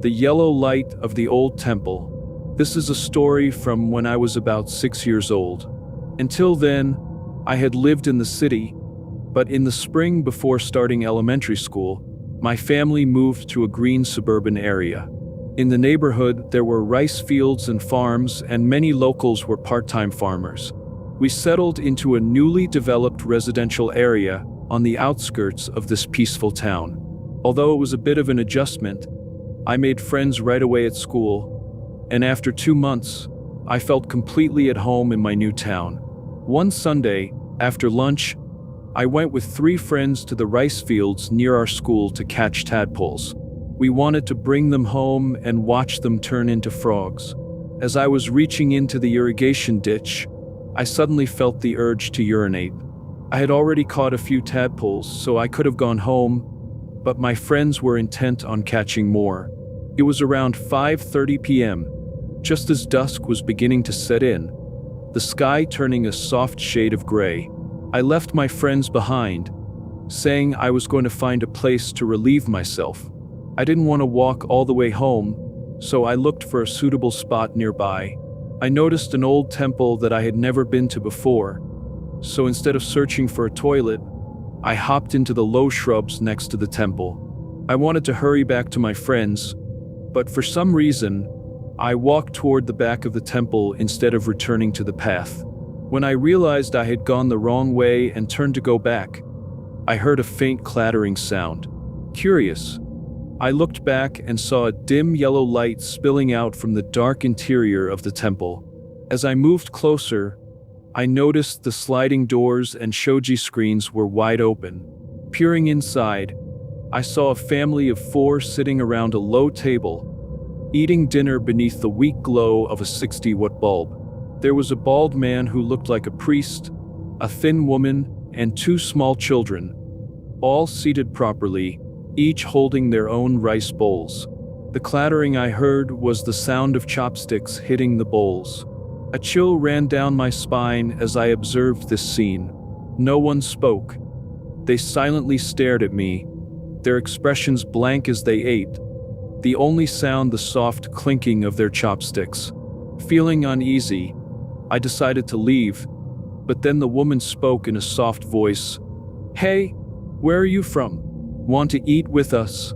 The Yellow Light of the Old Temple. This is a story from when I was about 6 years old. Until then, I had lived in the city, but in the spring before starting elementary school, my family moved to a green suburban area. In the neighborhood, there were rice fields and farms, and many locals were part-time farmers. We settled into a newly developed residential area on the outskirts of this peaceful town. Although it was a bit of an adjustment, I made friends right away at school, and after 2 months, I felt completely at home in my new town. One Sunday, after lunch, I went with 3 friends to the rice fields near our school to catch tadpoles. We wanted to bring them home and watch them turn into frogs. As I was reaching into the irrigation ditch, I suddenly felt the urge to urinate. I had already caught a few tadpoles, so I could have gone home, but my friends were intent on catching more. It was around 5:30 p.m., just as dusk was beginning to set in, the sky turning a soft shade of gray. I left my friends behind, saying I was going to find a place to relieve myself. I didn't want to walk all the way home, so I looked for a suitable spot nearby. I noticed an old temple that I had never been to before, so instead of searching for a toilet, I hopped into the low shrubs next to the temple. I wanted to hurry back to my friends, but for some reason, I walked toward the back of the temple instead of returning to the path. When I realized I had gone the wrong way and turned to go back, I heard a faint clattering sound. Curious, I looked back and saw a dim yellow light spilling out from the dark interior of the temple. As I moved closer, I noticed the sliding doors and shoji screens were wide open. Peering inside, I saw a family of 4 sitting around a low table, eating dinner beneath the weak glow of a 60-watt bulb. There was a bald man who looked like a priest, a thin woman, and 2 small children, all seated properly, each holding their own rice bowls. The clattering I heard was the sound of chopsticks hitting the bowls. A chill ran down my spine as I observed this scene. No one spoke. They silently stared at me, their expressions blank as they ate, the only sound the soft clinking of their chopsticks. Feeling uneasy, I decided to leave, but then the woman spoke in a soft voice. "Hey, where are you from? Want to eat with us?"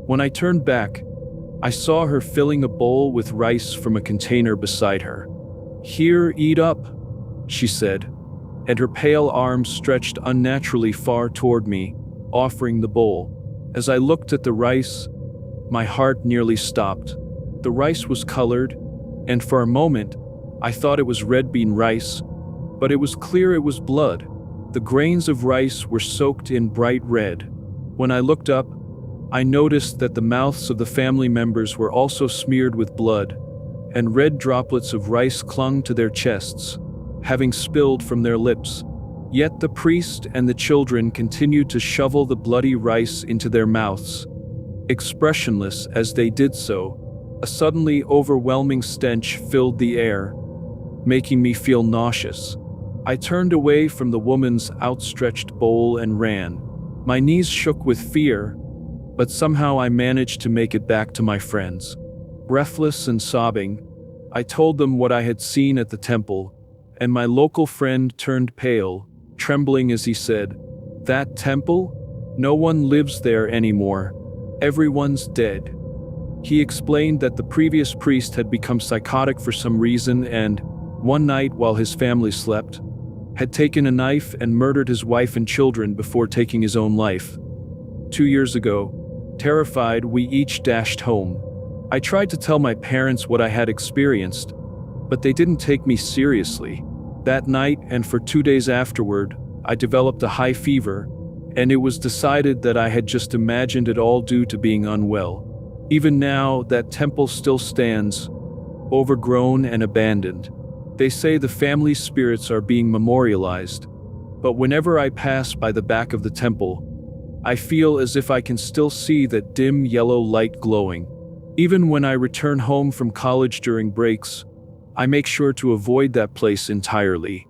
When I turned back, I saw her filling a bowl with rice from a container beside her. "Here, eat up," she said, and her pale arms stretched unnaturally far toward me, offering the bowl. As I looked at the rice, my heart nearly stopped. The rice was colored, and for a moment, I thought it was red bean rice, but it was clear it was blood. The grains of rice were soaked in bright red. When I looked up, I noticed that the mouths of the family members were also smeared with blood, and red droplets of rice clung to their chests, having spilled from their lips. Yet the priest and the children continued to shovel the bloody rice into their mouths. Expressionless as they did so, a suddenly overwhelming stench filled the air, making me feel nauseous. I turned away from the woman's outstretched bowl and ran. My knees shook with fear, but somehow I managed to make it back to my friends. Breathless and sobbing, I told them what I had seen at the temple, and my local friend turned pale, trembling as he said, "That temple? No one lives there anymore. Everyone's dead." He explained that the previous priest had become psychotic for some reason and, one night while his family slept, had taken a knife and murdered his wife and children before taking his own life. 2 years ago, terrified, we each dashed home. I tried to tell my parents what I had experienced, but they didn't take me seriously. That night and for 2 days afterward, I developed a high fever, and it was decided that I had just imagined it all due to being unwell. Even now, that temple still stands, overgrown and abandoned. They say the family spirits are being memorialized, but whenever I pass by the back of the temple, I feel as if I can still see that dim yellow light glowing. Even when I return home from college during breaks, I make sure to avoid that place entirely.